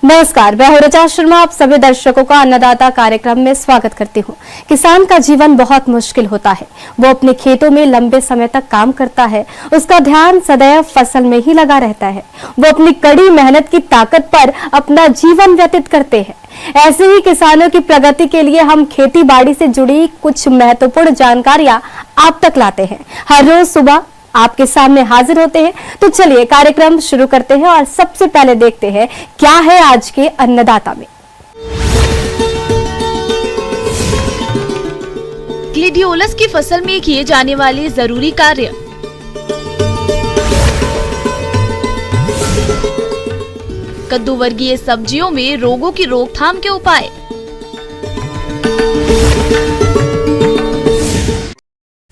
नमस्कार, मैं हूं ऋचा शर्मा। आप सभी दर्शकों का अन्नदाता कार्यक्रम में स्वागत करती हूं। किसान का जीवन बहुत मुश्किल होता है। वो अपने खेतों में लंबे समय तक काम करता है, उसका ध्यान सदैव फसल में ही लगा रहता है। वो अपनी कड़ी मेहनत की ताकत पर अपना जीवन व्यतीत करते हैं। ऐसे ही किसानों की प्रगति के लिए हम खेती बाड़ी से जुड़ी कुछ महत्वपूर्ण जानकारियां आप तक लाते हैं। हर रोज सुबह आपके सामने हाजिर होते हैं। तो चलिए कार्यक्रम शुरू करते हैं और सबसे पहले देखते हैं क्या है आज के अन्नदाता में। ग्लेडियोलस की फसल में किए जाने वाले जरूरी कार्य। कद्दू वर्गीय सब्जियों में रोगों की रोकथाम के उपाय।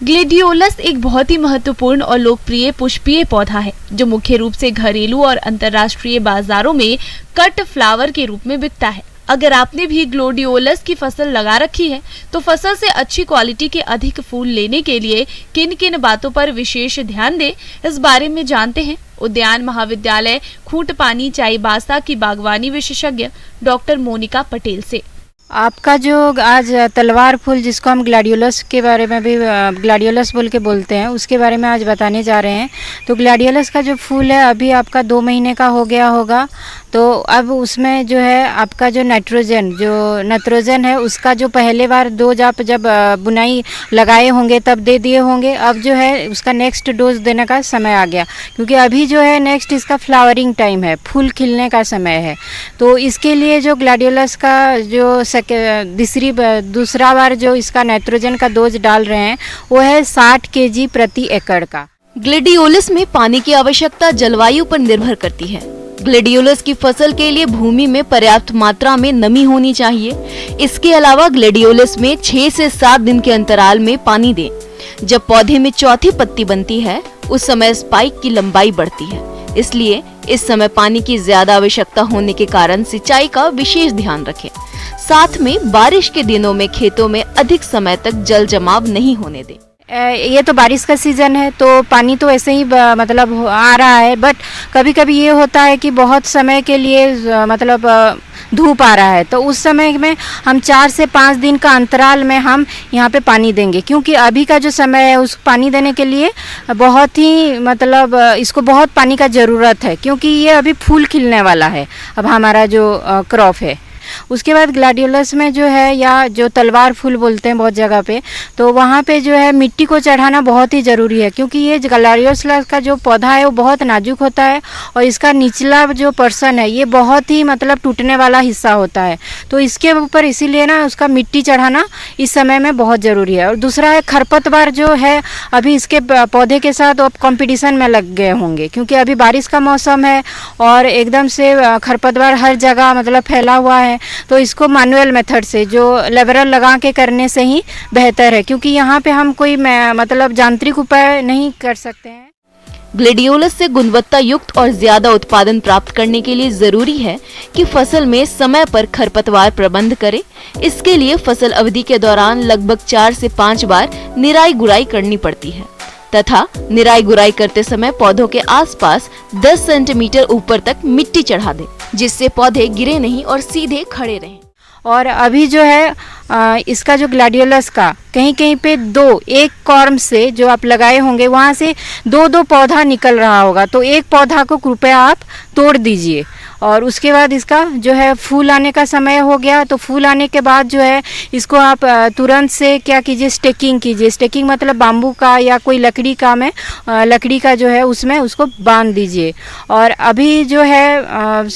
ग्लेडियोलस एक बहुत ही महत्वपूर्ण और लोकप्रिय पुष्पीय पौधा है जो मुख्य रूप से घरेलू और अंतर्राष्ट्रीय बाजारों में कट फ्लावर के रूप में बिकता है। अगर आपने भी ग्लेडियोलस की फसल लगा रखी है तो फसल से अच्छी क्वालिटी के अधिक फूल लेने के लिए किन किन बातों पर विशेष ध्यान दें, इस बारे में जानते हैं उद्यान महाविद्यालय खूंटपानी चाईबासा की बागवानी विशेषज्ञ डॉक्टर मोनिका पटेल से। आपका जो आज तलवार फूल जिसको हम ग्लैडियोलस के बारे में भी ग्लैडियोलस बोल के बोलते हैं, उसके बारे में आज बताने जा रहे हैं। तो ग्लैडियोलस का जो फूल है अभी आपका 2 महीने का हो गया होगा। तो अब उसमें जो है आपका जो नाइट्रोजन है उसका जो पहले बार डोज आप जब बुनाई लगाए होंगे तब दे दिए होंगे। अब जो है उसका नेक्स्ट डोज देने का समय आ गया, क्योंकि अभी जो है नेक्स्ट इसका फ्लावरिंग टाइम है, फूल खिलने का समय है। तो इसके लिए जो ग्लैडियोलस का जो दूसरा बार जो इसका नाइट्रोजन का डोज डाल रहे हैं वो है 60 kg प्रति एकड़ का। ग्लेडियोलस में पानी की आवश्यकता जलवायु पर निर्भर करती है। ग्लेडियोलस की फसल के लिए भूमि में पर्याप्त मात्रा में नमी होनी चाहिए। इसके अलावा ग्लेडियोलस में 6 से 7 दिन के अंतराल में पानी दें। जब पौधे में चौथी पत्ती बनती है उस समय स्पाइक की लंबाई बढ़ती है, इसलिए इस समय पानी की ज्यादा आवश्यकता होने के कारण सिंचाई का विशेष ध्यान रखें। साथ में बारिश के दिनों में खेतों में अधिक समय तक जल जमाव नहीं होने दें। ये तो बारिश का सीज़न है तो पानी तो ऐसे ही मतलब आ रहा है, बट कभी कभी ये होता है कि बहुत समय के लिए मतलब धूप आ रहा है, तो उस समय में हम 4 से 5 दिन का अंतराल में हम यहाँ पे पानी देंगे, क्योंकि अभी का जो समय है उस पानी देने के लिए बहुत ही मतलब इसको बहुत पानी का ज़रूरत है, क्योंकि ये अभी फूल खिलने वाला है अब हमारा जो क्रॉप है। उसके बाद ग्लैडियोलस में जो है या जो तलवार फूल बोलते हैं बहुत जगह पे, तो वहाँ पे जो है मिट्टी को चढ़ाना बहुत ही ज़रूरी है, क्योंकि ये ग्लैडियोलस का जो पौधा है वो बहुत नाजुक होता है और इसका निचला जो पर्सन है ये बहुत ही मतलब टूटने वाला हिस्सा होता है। तो इसके ऊपर इसीलिए ना उसका मिट्टी चढ़ाना इस समय में बहुत ज़रूरी है। और दूसरा है खरपतवार जो है, अभी इसके पौधे के साथ अब कॉम्पिटिशन में लग गए होंगे, क्योंकि अभी बारिश का मौसम है और एकदम से खरपतवार हर जगह मतलब फैला हुआ है। तो इसको मैनुअल मेथड से जो लेबरल लगा के करने से ही बेहतर है, क्योंकि यहाँ पे हम कोई मतलब यांत्रिक उपाय नहीं कर सकते हैं। ग्लेडियोलस से गुणवत्ता युक्त और ज्यादा उत्पादन प्राप्त करने के लिए जरूरी है कि फसल में समय पर खरपतवार प्रबंध करें। इसके लिए फसल अवधि के दौरान लगभग 4 से 5 बार निराई गुड़ाई करनी पड़ती है तथा निराई गुड़ाई करते समय पौधों के आसपास 10 सेंटीमीटर ऊपर तक मिट्टी चढ़ा दें, जिससे पौधे गिरे नहीं और सीधे खड़े रहें। और अभी जो है इसका जो ग्लैडियोलस का कहीं कहीं पे एक कॉर्म से जो आप लगाए होंगे वहाँ से 2 पौधा निकल रहा होगा, तो एक पौधा को कृपया आप तोड़ दीजिए। और उसके बाद इसका जो है फूल आने का समय हो गया, तो फूल आने के बाद जो है इसको आप तुरंत से क्या कीजिए, स्टेकिंग कीजिए। स्टेकिंग मतलब बाम्बू का या कोई लकड़ी का जो है उसमें उसको बांध दीजिए। और अभी जो है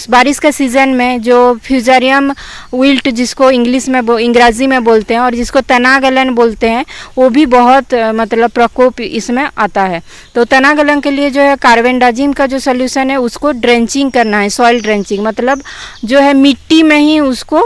बारिश का सीज़न में जो फ्यूजेरियम विल्ट जिसको अंग्रेजी में बोलते हैं और जिसको तना गलन बोलते हैं, वो भी बहुत मतलब प्रकोप इसमें आता है। तो तना गलन के लिए जो है कार्बेंडाजिम का जो सोल्यूशन है उसको ड्रेंचिंग करना है। सॉइल ड्रेंचिंग मतलब जो है मिट्टी में ही उसको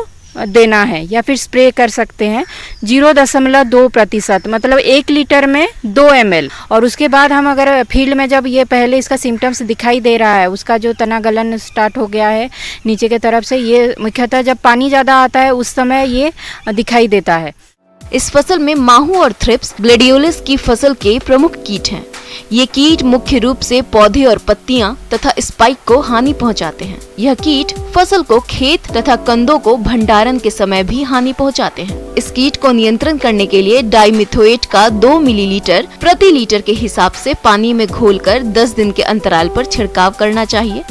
देना है या फिर स्प्रे कर सकते हैं 0.2% मतलब 1 लीटर में 2 ml। और उसके बाद हम अगर फील्ड में जब ये पहले इसका सिम्टम्स दिखाई दे रहा है, उसका जो तना गलन स्टार्ट हो गया है नीचे के तरफ से, ये मुख्यतः जब पानी ज़्यादा आता है उस समय ये दिखाई देता है। इस फसल में माहू और थ्रिप्स ग्लेडियोलस की फसल के प्रमुख कीट हैं। ये कीट मुख्य रूप से पौधे और पत्तियां तथा स्पाइक को हानि पहुंचाते हैं। यह कीट फसल को खेत तथा कंदों को भंडारण के समय भी हानि पहुंचाते हैं। इस कीट को नियंत्रण करने के लिए डाइमिथोएट का 2 मिलीलीटर प्रति लीटर के हिसाब से पानी में घोलकर 10 दिन के अंतराल पर छिड़काव करना चाहिए।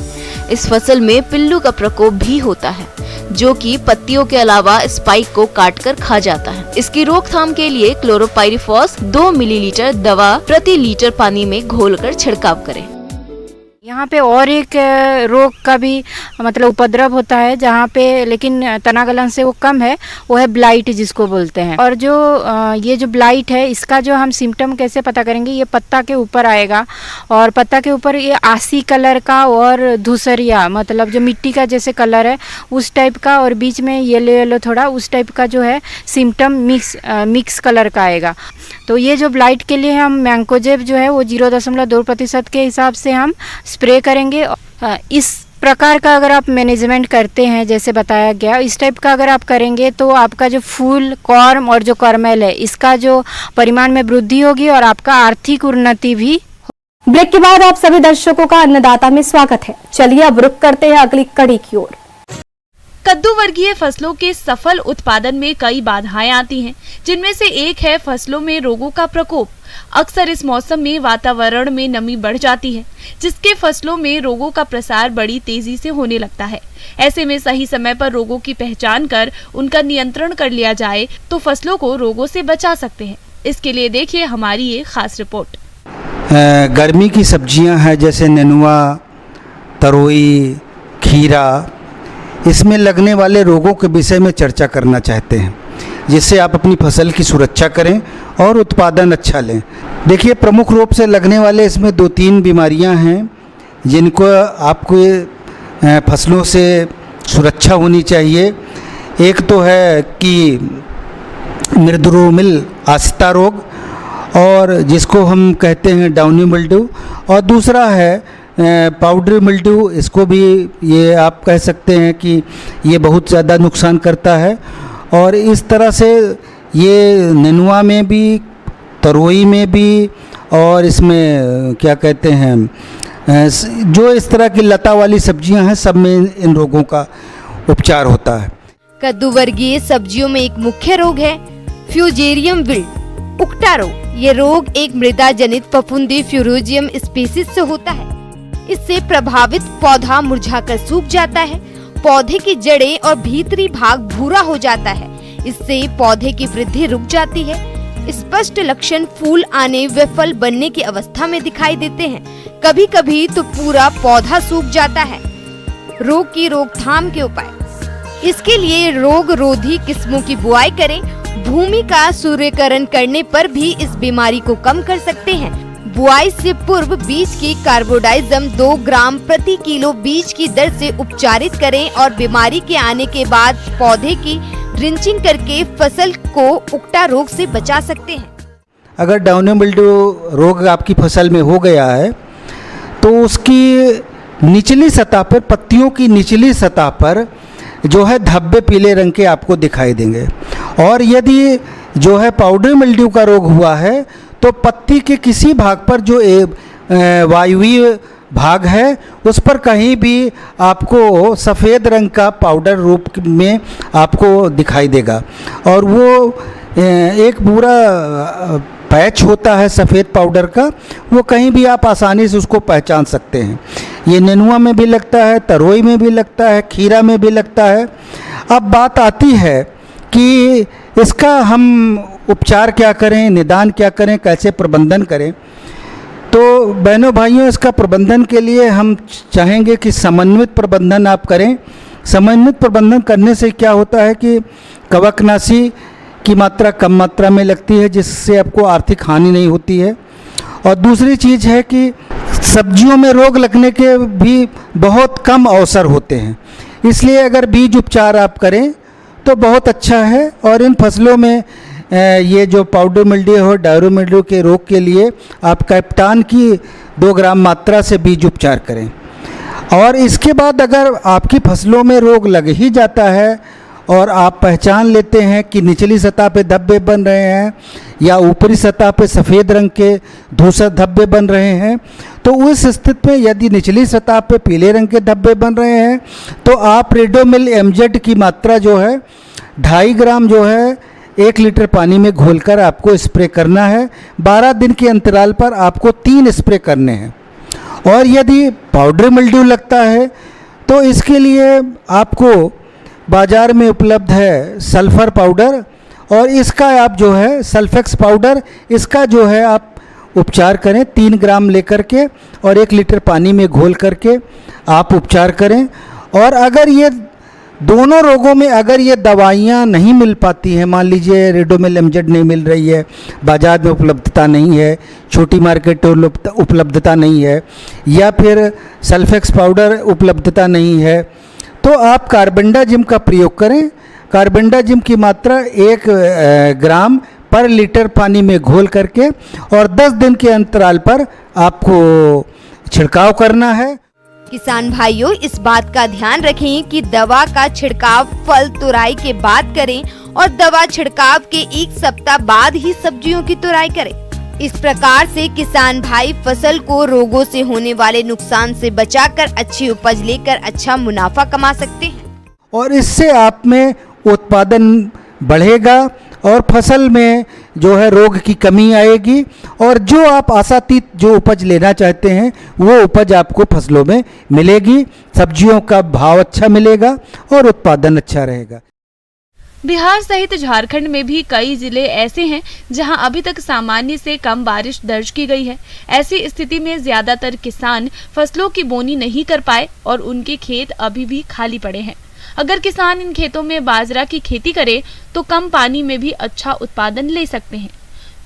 इस फसल में पिल्लू का प्रकोप भी होता है, जो कि पत्तियों के अलावा स्पाइक को काटकर खा जाता है। इसकी रोकथाम के लिए क्लोरोपाइरिफॉस 2 मिलीलीटर दवा प्रति लीटर पानी में घोलकर छिड़काव करें। यहाँ पे और एक रोग का भी मतलब उपद्रव होता है, जहाँ पे लेकिन तनागलन से वो कम है, वो है ब्लाइट जिसको बोलते हैं। और जो ये जो ब्लाइट है, इसका जो हम सिम्टम कैसे पता करेंगे, ये पत्ता के ऊपर आएगा और पत्ता के ऊपर ये आसी कलर का और धूसरिया मतलब जो मिट्टी का जैसे कलर है उस टाइप का, और बीच में येलो येलो थोड़ा उस टाइप का जो है सिम्टम मिक्स कलर का आएगा। तो ये जो ब्लाइट के लिए हम मैंकोजेब जो है वो 0.2% के हिसाब से हम स्प्रे करेंगे। इस प्रकार का अगर आप मैनेजमेंट करते हैं जैसे बताया गया, इस टाइप का अगर आप करेंगे तो आपका जो फूल, कॉर्म और जो कर्मेल है इसका जो परिमाण में वृद्धि होगी और आपका आर्थिक उन्नति भी। ब्रेक के बाद आप सभी दर्शकों का अन्नदाता में स्वागत है। चलिए अब रुक करते हैं अगली कड़ी की ओर। कद्दू वर्गीय फसलों के सफल उत्पादन में कई बाधाएं आती हैं, जिनमें से एक है फसलों में रोगों का प्रकोप। अक्सर इस मौसम में वातावरण में नमी बढ़ जाती है, जिसके फसलों में रोगों का प्रसार बड़ी तेजी से होने लगता है। ऐसे में सही समय पर रोगों की पहचान कर उनका नियंत्रण कर लिया जाए तो फसलों को रोगों से बचा सकते हैं। इसके लिए देखिए हमारी ये खास रिपोर्ट। गर्मी की सब्जियां हैं जैसे नेनुआ, तरोई, खीरा, इसमें लगने वाले रोगों के विषय में चर्चा करना चाहते हैं, जिससे आप अपनी फसल की सुरक्षा करें और उत्पादन अच्छा लें। देखिए, प्रमुख रूप से लगने वाले इसमें 2-3 बीमारियां हैं जिनको आपको फसलों से सुरक्षा होनी चाहिए। एक तो है कि मृदुरोमिल आसिता रोग, और जिसको हम कहते हैं डाउनी मिल्ड्यू, और दूसरा है पाउडरी मिल्ड्यू। इसको भी ये आप कह सकते हैं कि ये बहुत ज़्यादा नुकसान करता है। और इस तरह से ये नेनुआ में भी, तरोई में भी, और इसमें क्या कहते हैं जो इस तरह की लता वाली सब्जियां हैं, सब में इन रोगों का उपचार होता है। कद्दू वर्गीय सब्जियों में एक मुख्य रोग है फ्यूजेरियम विल्ट, उकटा रोग। ये रोग एक मृदा जनित फफूंदी फ्यूरोजियम स्पीसीज से होता है। इससे प्रभावित पौधा मुरझाकर सूख जाता है, पौधे की जड़ें और भीतरी भाग भूरा हो जाता है। इससे पौधे की वृद्धि रुक जाती है। स्पष्ट लक्षण फूल आने व फल बनने की अवस्था में दिखाई देते हैं। कभी कभी तो पूरा पौधा सूख जाता है। रोग की रोकथाम के उपाय, इसके लिए रोग रोधी किस्मों की बुआई करें। भूमि का सूर्यकरण करने पर भी इस बीमारी को कम कर सकते हैं। बुआई से पूर्व बीज की कार्बोडाइजम 2 ग्राम प्रति किलो बीज की दर से उपचारित करें और बीमारी के आने के बाद पौधे की ड्रिंचिंग करके फसल को उकटा रोग से बचा सकते हैं। अगर डाउनी मिल्ड्यू रोग आपकी फसल में हो गया है तो उसकी निचली सतह पर, पत्तियों की निचली सतह पर जो है धब्बे पीले रंग के आपको दिखाई देंगे। और यदि जो है पाउडरी मिल्ड्यू का रोग हुआ है तो पत्ती के किसी भाग पर जो वायुवीय भाग है उस पर कहीं भी आपको सफ़ेद रंग का पाउडर रूप में आपको दिखाई देगा, और वो एक पूरा पैच होता है सफ़ेद पाउडर का, वो कहीं भी आप आसानी से उसको पहचान सकते हैं। ये नेनुआ में भी लगता है, तरोई में भी लगता है, खीरा में भी लगता है। अब बात आती है कि इसका हम उपचार क्या करें, निदान क्या करें, कैसे प्रबंधन करें। तो बहनों भाइयों, इसका प्रबंधन के लिए हम चाहेंगे कि समन्वित प्रबंधन आप करें। समन्वित प्रबंधन करने से क्या होता है कि कवकनाशी की मात्रा कम मात्रा में लगती है, जिससे आपको आर्थिक हानि नहीं होती है। और दूसरी चीज़ है कि सब्जियों में रोग लगने के भी बहुत कम अवसर होते हैं, इसलिए अगर बीज उपचार आप करें तो बहुत अच्छा है। और इन फसलों में ये जो पाउडर मिल्ड्यू और डायरो मिल्ड्यू के रोग के लिए आप कैप्टान की 2 ग्राम मात्रा से बीज उपचार करें। और इसके बाद अगर आपकी फसलों में रोग लग ही जाता है और आप पहचान लेते हैं कि निचली सतह पे धब्बे बन रहे हैं या ऊपरी सतह पे सफ़ेद रंग के धूसर धब्बे बन रहे हैं, तो उस स्थिति में यदि निचली सतह पे पीले रंग के धब्बे बन रहे हैं तो आप रेडोमिल एमजेड की मात्रा जो है 2.5 ग्राम जो है 1 लीटर पानी में घोलकर आपको स्प्रे करना है। 12 दिन के अंतराल पर आपको 3 स्प्रे करने हैं। और यदि पाउडर मिल्ड्यू लगता है तो इसके लिए आपको बाज़ार में उपलब्ध है सल्फ़र पाउडर, और इसका आप जो है सल्फेक्स पाउडर, इसका जो है आप उपचार करें 3 ग्राम लेकर के और 1 लीटर पानी में घोल करके आप उपचार करें। और अगर ये दोनों रोगों में अगर ये दवाइयाँ नहीं मिल पाती हैं, मान लीजिए रेडोमिल एमजेड नहीं मिल रही है, बाज़ार में उपलब्धता नहीं है, छोटी मार्केट उपलब्धता नहीं है, या फिर सल्फेक्स पाउडर उपलब्धता नहीं है, तो आप कार्बेंडाजिम का प्रयोग करें। कार्बेंडाजिम की मात्रा 1 ग्राम पर लीटर पानी में घोल करके और 10 दिन के अंतराल पर आपको छिड़काव करना है। किसान भाइयों, इस बात का ध्यान रखें कि दवा का छिड़काव फल तुराई के बाद करें और दवा छिड़काव के 1 सप्ताह बाद ही सब्जियों की तुराई करें। इस प्रकार से किसान भाई फसल को रोगों से होने वाले नुकसान से बचाकर अच्छी उपज लेकर अच्छा मुनाफा कमा सकते हैं। और इससे आप में उत्पादन बढ़ेगा और फसल में जो है रोग की कमी आएगी, और जो आप आशातीत जो उपज लेना चाहते हैं वो उपज आपको फसलों में मिलेगी। सब्जियों का भाव अच्छा मिलेगा और उत्पादन अच्छा रहेगा। बिहार सहित झारखंड में भी कई जिले ऐसे हैं जहां अभी तक सामान्य से कम बारिश दर्ज की गई है। ऐसी स्थिति में ज्यादातर किसान फसलों की बोनी नहीं कर पाए और उनके खेत अभी भी खाली पड़े हैं। अगर किसान इन खेतों में बाजरा की खेती करे तो कम पानी में भी अच्छा उत्पादन ले सकते हैं।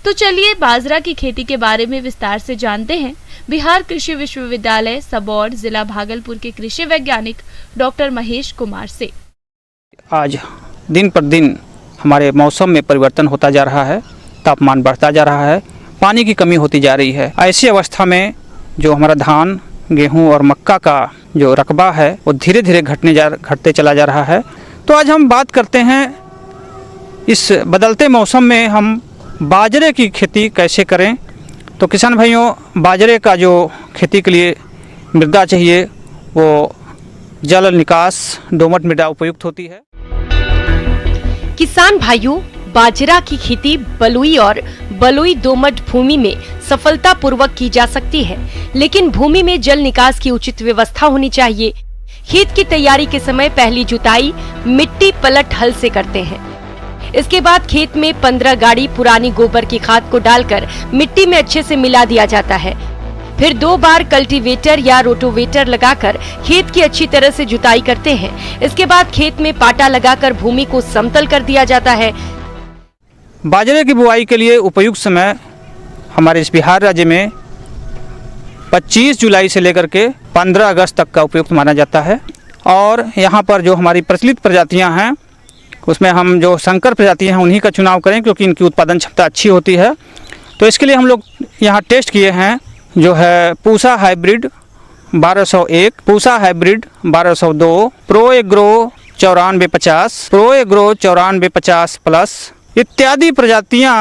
तो चलिए बाजरा की खेती के बारे में विस्तार से जानते हैं बिहार कृषि विश्वविद्यालय सबौर जिला भागलपुर के कृषि वैज्ञानिक डॉक्टर महेश कुमार से। आज दिन पर दिन हमारे मौसम में परिवर्तन होता जा रहा है, तापमान बढ़ता जा रहा है, पानी की कमी होती जा रही है। ऐसी अवस्था में जो हमारा धान, गेहूं और मक्का का जो रकबा है वो धीरे धीरे घटते चला जा रहा है। तो आज हम बात करते हैं इस बदलते मौसम में हम बाजरे की खेती कैसे करें। तो किसान भाइयों, बाजरे का जो खेती के लिए मृदा चाहिए वो जल निकास दोमट मृदा उपयुक्त होती है। किसान भाइयों, बाजरा की खेती बलुई और बलुई दोमट भूमि में सफलतापूर्वक की जा सकती है, लेकिन भूमि में जल निकास की उचित व्यवस्था होनी चाहिए। खेत की तैयारी के समय पहली जुताई मिट्टी पलट हल से करते हैं। इसके बाद खेत में 15 गाड़ी पुरानी गोबर की खाद को डालकर मिट्टी में अच्छे से मिला दिया जाता है। फिर 2 बार कल्टीवेटर या रोटोवेटर लगाकर खेत की अच्छी तरह से जुताई करते हैं। इसके बाद खेत में पाटा लगाकर भूमि को समतल कर दिया जाता है। बाजरे की बुआई के लिए उपयुक्त समय हमारे इस बिहार राज्य में 25 जुलाई से लेकर के 15 अगस्त तक का उपयुक्त माना जाता है। और यहाँ पर जो हमारी प्रचलित प्रजातियाँ हैं उसमें हम जो संकर प्रजातियाँ हैं उन्हीं का चुनाव करें, क्योंकि इनकी उत्पादन क्षमता अच्छी होती है। तो इसके लिए हम लोग यहाँ टेस्ट किए हैं जो है Pusa hybrid 1201, Pusa hybrid 1202, pro agro 9450, pro agro 9450 plus इत्यादि प्रजातियां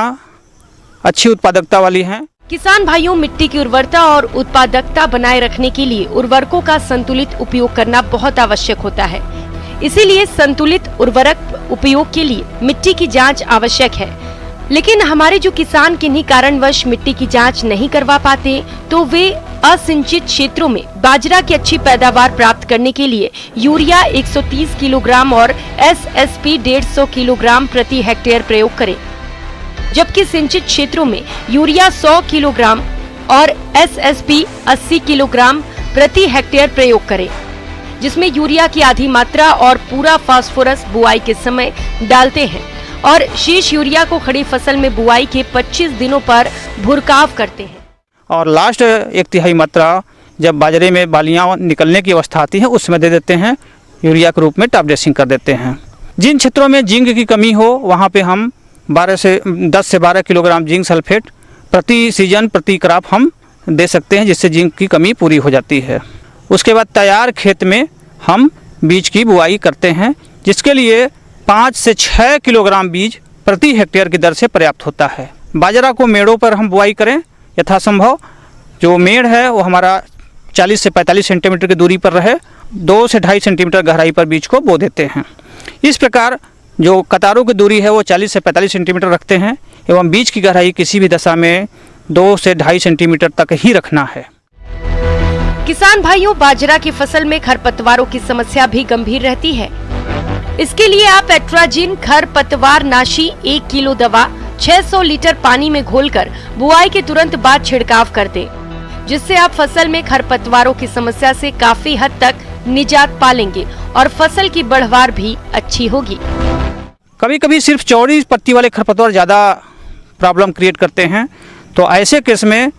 अच्छी उत्पादकता वाली हैं। किसान भाइयों, मिट्टी की उर्वरता और उत्पादकता बनाए रखने के लिए उर्वरकों का संतुलित उपयोग करना बहुत आवश्यक होता है। इसीलिए संतुलित उर्वरक उपयोग के लिए मिट्टी की जांच आवश्यक है। लेकिन हमारे जो किसान किन्हीं कारणवश मिट्टी की जांच नहीं करवा पाते, तो वे असिंचित क्षेत्रों में बाजरा की अच्छी पैदावार प्राप्त करने के लिए यूरिया 130 किलोग्राम और एसएसपी 150 किलोग्राम प्रति हेक्टेयर प्रयोग करें, जबकि सिंचित क्षेत्रों में यूरिया 100 किलोग्राम और एसएसपी 80 किलोग्राम प्रति हेक्टेयर प्रयोग करें, जिसमें यूरिया की आधी मात्रा और पूरा फास्फोरस बुआई के समय डालते हैं और शेष यूरिया को खड़ी फसल में बुआई के 25 दिनों पर भुरकाव करते हैं। और लास्ट 1/3 मात्रा जब बाजरे में बालियां निकलने की अवस्था आती है उस समय दे देते हैं, यूरिया के रूप में टॉप ड्रेसिंग कर देते हैं। जिन क्षेत्रों में जिंक की कमी हो वहाँ पे हम 10 से 12 किलोग्राम जिंक सल्फेट प्रति सीजन प्रति क्रॉप हम दे सकते हैं, जिससे जिंक की कमी पूरी हो जाती है। उसके बाद तैयार खेत में हम बीज की बुआई करते हैं, जिसके लिए 5 से 6 किलोग्राम बीज प्रति हेक्टेयर की दर से पर्याप्त होता है। बाजरा को मेड़ों पर हम बुआई करें यथासंभव। जो मेड़ है वो हमारा 40 से 45 सेंटीमीटर की दूरी पर रहे, 2 से 2.5 सेंटीमीटर गहराई पर बीज को बो देते हैं। इस प्रकार जो कतारों की दूरी है वो 40 से 45 सेंटीमीटर रखते हैं एवं बीज की गहराई किसी भी दशा में 2 से 2.5 सेंटीमीटर तक ही रखना है। किसान भाइयों, बाजरा की फसल में खरपतवारों की समस्या भी गंभीर रहती है। इसके लिए आप एट्राजिन खरपतवार नाशी 1 किलो दवा 600 लीटर पानी में घोलकर बुआई के तुरंत बाद छिड़काव कर दें, जिससे आप फसल में खरपतवारों की समस्या से काफी हद तक निजात पालेंगे और फसल की बढ़वार भी अच्छी होगी। कभी कभी सिर्फ चौड़ी पत्ती वाले खरपतवार ज़्यादा प्रॉब्लम क्रिएट करते हैं, तो ऐसे केस में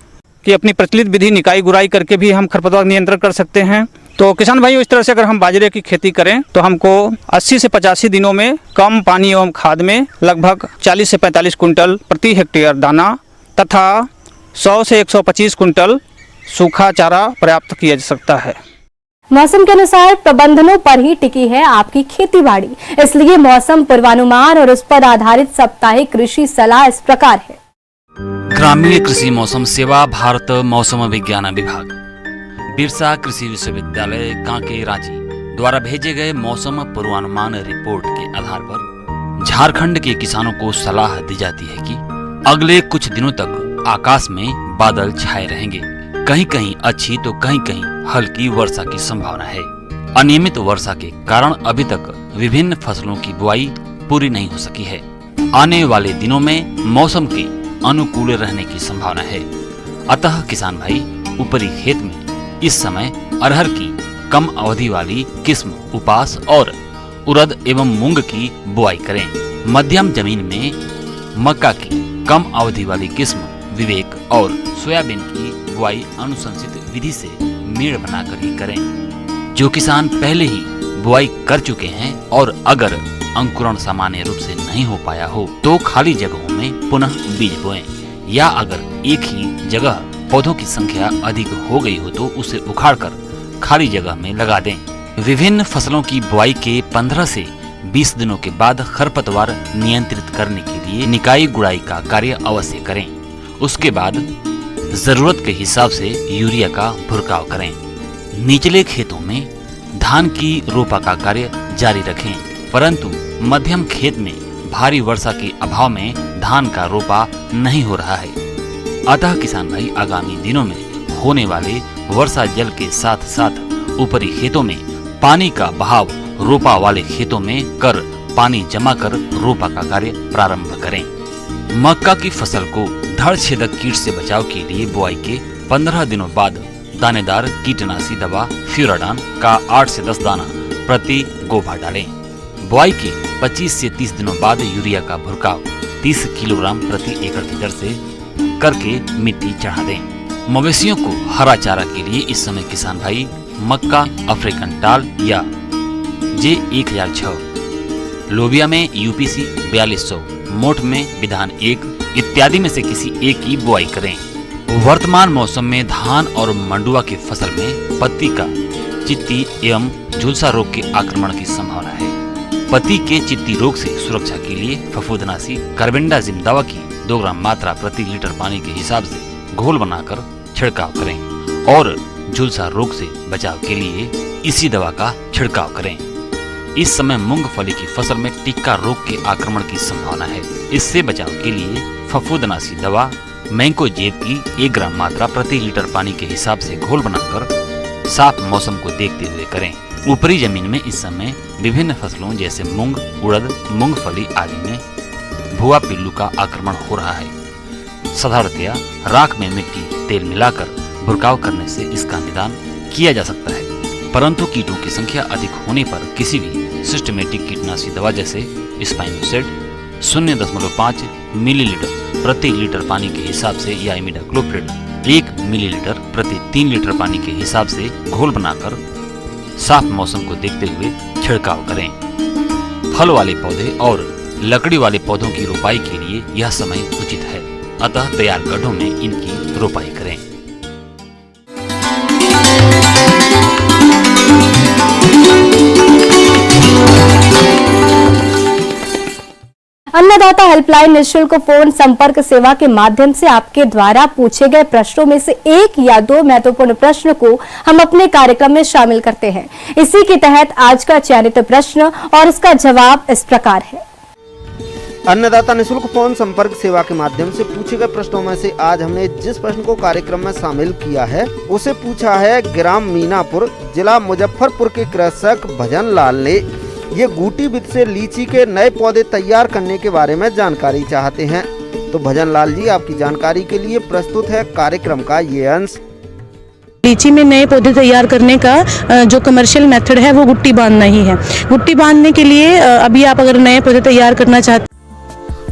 कि अपनी प्रचलित विधि निकाई गुड़ाई करके भी हम खरपतवार नियंत्रण कर सकते हैं। तो किसान भाइयों, इस तरह से अगर हम बाजरे की खेती करें तो हमको 80 से 85 दिनों में कम पानी एवं खाद में लगभग 40 से 45 कुंटल प्रति हेक्टेयर दाना तथा 100 से 125 कुंटल सूखा चारा प्राप्त किया जा सकता है। मौसम के अनुसार प्रबंधनों पर ही टिकी है आपकी खेती-बाड़ी, इसलिए मौसम पूर्वानुमान और उस पर आधारित साप्ताहिक कृषि सलाह इस प्रकार है। ग्रामीण कृषि मौसम सेवा, भारत मौसम विज्ञान विभाग, बिरसा कृषि विश्वविद्यालय कांके रांची द्वारा भेजे गए मौसम पूर्वानुमान रिपोर्ट के आधार पर झारखंड के किसानों को सलाह दी जाती है कि अगले कुछ दिनों तक आकाश में बादल छाए रहेंगे। कहीं कहीं अच्छी तो कहीं कहीं हल्की वर्षा की संभावना है। अनियमित वर्षा के कारण अभी तक विभिन्न फसलों की बुआई पूरी नहीं हो सकी है। आने वाले दिनों में मौसम के अनुकूल रहने की संभावना है। अतः किसान भाई ऊपरी खेत में इस समय अरहर की कम अवधि वाली किस्म उपास और उड़द एवं मूंग की बुआई करें। मध्यम जमीन में मक्का की कम अवधि वाली किस्म विवेक और सोयाबीन की बुआई अनुशंसित विधि से मेड़ बनाकर ही करें। जो किसान पहले ही बुआई कर चुके हैं और अगर अंकुरण सामान्य रूप से नहीं हो पाया हो तो खाली जगहों में पुनः बीज बोएं, या अगर एक ही जगह पौधों की संख्या अधिक हो गई हो तो उसे उखाड़कर खाली जगह में लगा दें। विभिन्न फसलों की बुआई के 15 से 20 दिनों के बाद खरपतवार नियंत्रित करने के लिए निकाई गुड़ाई का कार्य अवश्य करें। उसके बाद जरूरत के हिसाब से यूरिया का भुरकाव करें। निचले खेतों में धान की रोपा का कार्य जारी रखें, परंतु मध्यम खेत में भारी वर्षा के अभाव में धान का रोपा नहीं हो रहा है। अतः किसान भाई आगामी दिनों में होने वाले वर्षा जल के साथ साथ ऊपरी खेतों में पानी का बहाव रोपा वाले खेतों में कर पानी जमा कर रोपा का कार्य प्रारंभ करें। मक्का की फसल को धड़ छेदक कीट से बचाव के लिए बुआई के 15 दिनों बाद दानेदार कीटनाशी दवा फ्यूराडान का 8 से 10 दाना प्रति गोभा डालें। बुआई के 25 से 30 दिनों बाद यूरिया का भुरकाव 30 किलोग्राम प्रति एकड़ की दर से करके मिट्टी चढ़ा दें। मवेशियों को हरा चारा के लिए इस समय किसान भाई मक्का, अफ्रीकन टाल या J1006, लोबिया में UPC 4200, मोठ में विधान 1 इत्यादि में से किसी एक की बुआई करें। वर्तमान मौसम में धान और मंडुआ की फसल में पत्ती का चित्ती एवं झुलसा रोग के आक्रमण की संभावना है। पत्ती के चित्ती रोग से सुरक्षा के लिए फफूंदनाशी कार्बेंडाजिम दवा की 2 ग्राम मात्रा प्रति लीटर पानी के हिसाब से घोल बनाकर छिड़काव करें और झुलसा रोग से बचाव के लिए इसी दवा का छिड़काव करें। इस समय मूंगफली की फसल में टिक्का रोग के आक्रमण की संभावना है। इससे बचाव के लिए फफूंदनाशी दवा मैंकोजेब की 1 ग्राम मात्रा प्रति लीटर पानी के हिसाब से घोल बनाकर साफ मौसम को देखते हुए करें। ऊपरी जमीन में इस समय विभिन्न फसलों जैसे मूंग, उड़द, मूंगफली आदि में भुआ पिल्लू का आक्रमण हो रहा है। साधारणतया राख में मिट्टी तेल मिलाकर भुरकाव करने से इसका निदान किया जा सकता है, परंतु कीटों की संख्या अधिक होने पर किसी भी सिस्टमेटिक कीटनाशी दवा जैसे स्पाइनोसेड 0.5 मिलीलीटर प्रति लीटर पानी के हिसाब से या इमिडाक्लोप्रिड 1 मिलीलीटर प्रति 3 लीटर पानी के हिसाब से घोल बनाकर साफ मौसम को देखते हुए छिड़काव करें। फल वाले पौधे और लकड़ी वाले पौधों की रोपाई के लिए यह समय उचित है, अतः तैयार गड्ढों में इनकी रोपाई करें। अन्नदाता हेल्पलाइन निःशुल्क फोन संपर्क सेवा के माध्यम से आपके द्वारा पूछे गए प्रश्नों में से एक या दो महत्वपूर्ण प्रश्न को हम अपने कार्यक्रम में शामिल करते हैं। इसी के तहत आज का चयनित प्रश्न और उसका जवाब इस प्रकार है। अन्नदाता निःशुल्क फोन संपर्क सेवा के माध्यम से पूछे गए प्रश्नों में से आज हमने जिस प्रश्न को कार्यक्रम में शामिल किया है उसे पूछा है ग्राम मीनापुर जिला मुजफ्फरपुर के कृषक भजन लाल ने। ये गूटी विधि से लीची के नए पौधे तैयार करने के बारे में जानकारी चाहते हैं। तो भजन लाल जी, आपकी जानकारी के लिए प्रस्तुत है कार्यक्रम का ये अंश। लीची में नए पौधे तैयार करने का जो कमर्शियल मेथड है वो गुट्टी बांधना ही है। गुट्टी बांधने के लिए अभी आप अगर नए पौधे तैयार करना चाहते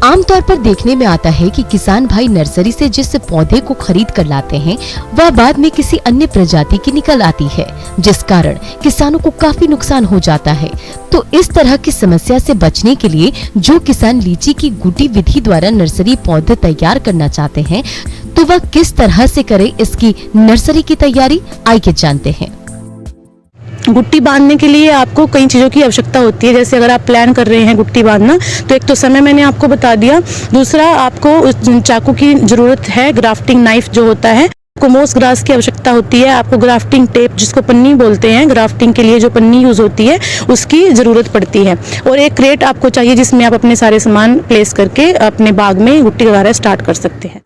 आमतौर पर देखने में आता है कि किसान भाई नर्सरी से जिस पौधे को खरीद कर लाते हैं वह बाद में किसी अन्य प्रजाति की निकल आती है, जिस कारण किसानों को काफी नुकसान हो जाता है। तो इस तरह की समस्या से बचने के लिए जो किसान लीची की गुटी विधि द्वारा नर्सरी पौधे तैयार करना चाहते हैं तो वह किस तरह से करे इसकी नर्सरी की तैयारी, आइए जानते हैं। गुट्टी बांधने के लिए आपको कई चीज़ों की आवश्यकता होती है। जैसे अगर आप प्लान कर रहे हैं गुट्टी बांधना तो एक तो समय मैंने आपको बता दिया, दूसरा आपको चाकू की जरूरत है, ग्राफ्टिंग नाइफ जो होता है, आपको मोस ग्रास की आवश्यकता होती है, आपको ग्राफ्टिंग टेप जिसको पन्नी बोलते हैं, ग्राफ्टिंग के लिए जो पन्नी यूज होती है उसकी जरूरत पड़ती है, और एक क्रेट आपको चाहिए जिसमें आप अपने सारे सामान प्लेस करके अपने बाग में गुट्टी वगैरह स्टार्ट कर सकते हैं।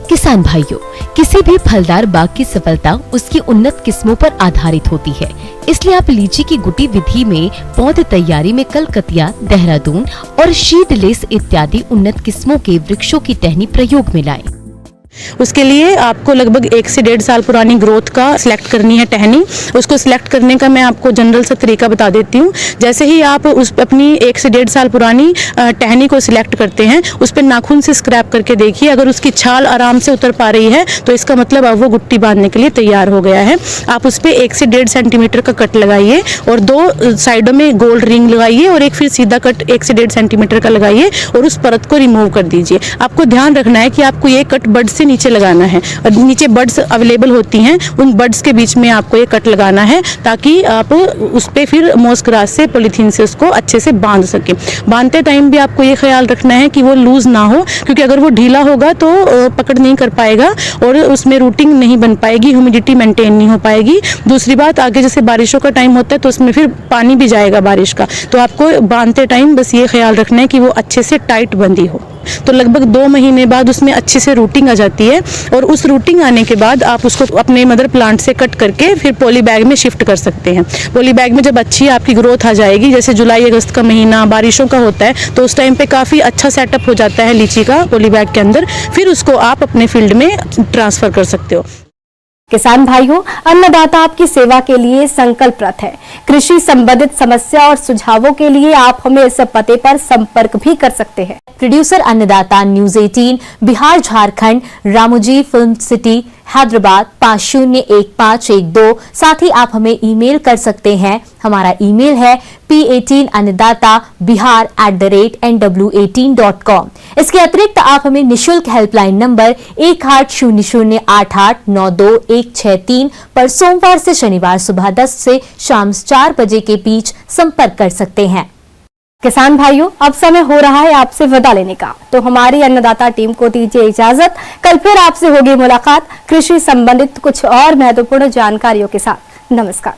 किसान भाइयों, किसी भी फलदार बाग की सफलता उसकी उन्नत किस्मों पर आधारित होती है। इसलिए आप लीची की गुटी विधि में पौध तैयारी में कलकतिया, देहरादून और शीडलेस इत्यादि उन्नत किस्मों के वृक्षों की टहनी प्रयोग में लाएं। उसके लिए आपको लगभग 1 से 1.5 साल पुरानी ग्रोथ का सिलेक्ट करनी है टहनी। उसको सिलेक्ट करने का मैं आपको जनरल सा तरीका बता देती हूँ। जैसे ही आप उस अपनी 1 से 1.5 साल पुरानी टहनी को सिलेक्ट करते हैं, उस पर नाखून से स्क्रैप करके देखिए, अगर उसकी छाल आराम से उतर पा रही है तो इसका मतलब अब वो गुट्टी बांधने के लिए तैयार हो गया है। आप उस पर 1 से 1.5 सेंटीमीटर का कट लगाइए और 2 साइडों में गोल्ड रिंग लगाइए और एक फिर सीधा कट 1 से 1.5 सेंटीमीटर का लगाइए और उस परत को रिमूव कर दीजिए। आपको ध्यान रखना है कि आपको ये कट बड से नीचे लगाना है, और नीचे बड्स अवेलेबल होती हैं, उन बड्स के बीच में आपको ये कट लगाना है ताकि आप उस पे फिर मोस ग्रास से, पॉलीथीन से उसको अच्छे से बांध सके। बांधते टाइम भी आपको ये ख्याल रखना है कि वो लूज ना हो, क्योंकि अगर वो ढीला होगा तो पकड़ नहीं कर पाएगा और उसमें रूटिंग नहीं बन पाएगी, ह्यूमिडिटी मेंटेन नहीं हो पाएगी। दूसरी बात, आगे जैसे बारिशों का टाइम होता है तो उसमें फिर पानी भी जाएगा बारिश का, तो आपको बांधते टाइम बस ये ख्याल रखना है कि वो अच्छे से टाइट बंधी हो। तो लगभग 2 महीने बाद उसमें अच्छे से रूटिंग आ जाती है, और उस रूटिंग आने के बाद आप उसको अपने मदर प्लांट से कट करके फिर पॉली बैग में शिफ्ट कर सकते हैं। पॉली बैग में जब अच्छी आपकी ग्रोथ आ जाएगी, जैसे जुलाई अगस्त का महीना बारिशों का होता है, तो उस टाइम पे काफ़ी अच्छा सेटअप हो जाता है लीची का पॉली बैग के अंदर, फिर उसको आप अपने फील्ड में ट्रांसफ़र कर सकते हो। किसान भाइयों, अन्नदाता आपकी सेवा के लिए संकल्परत है। कृषि संबंधित समस्या और सुझावों के लिए आप हमें इस पते पर संपर्क भी कर सकते हैं। प्रोड्यूसर अन्नदाता news 18 Bihar Jharkhand, Ramoji film city Hyderabad 501512। साथ ही आप हमें ईमेल कर सकते हैं। हमारा ईमेल है p18annadatabihar@nw18.com। इसके अतिरिक्त आप हमें निःशुल्क हेल्पलाइन नंबर 180088921163 पर सोमवार से शनिवार सुबह 10 से शाम 4 बजे के बीच संपर्क कर सकते हैं। किसान भाइयों, अब समय हो रहा है आपसे विदा लेने का, तो हमारी अन्नदाता टीम को दीजिए इजाजत। कल फिर आपसे होगी मुलाकात कृषि संबंधित कुछ और महत्वपूर्ण जानकारियों के साथ। नमस्कार।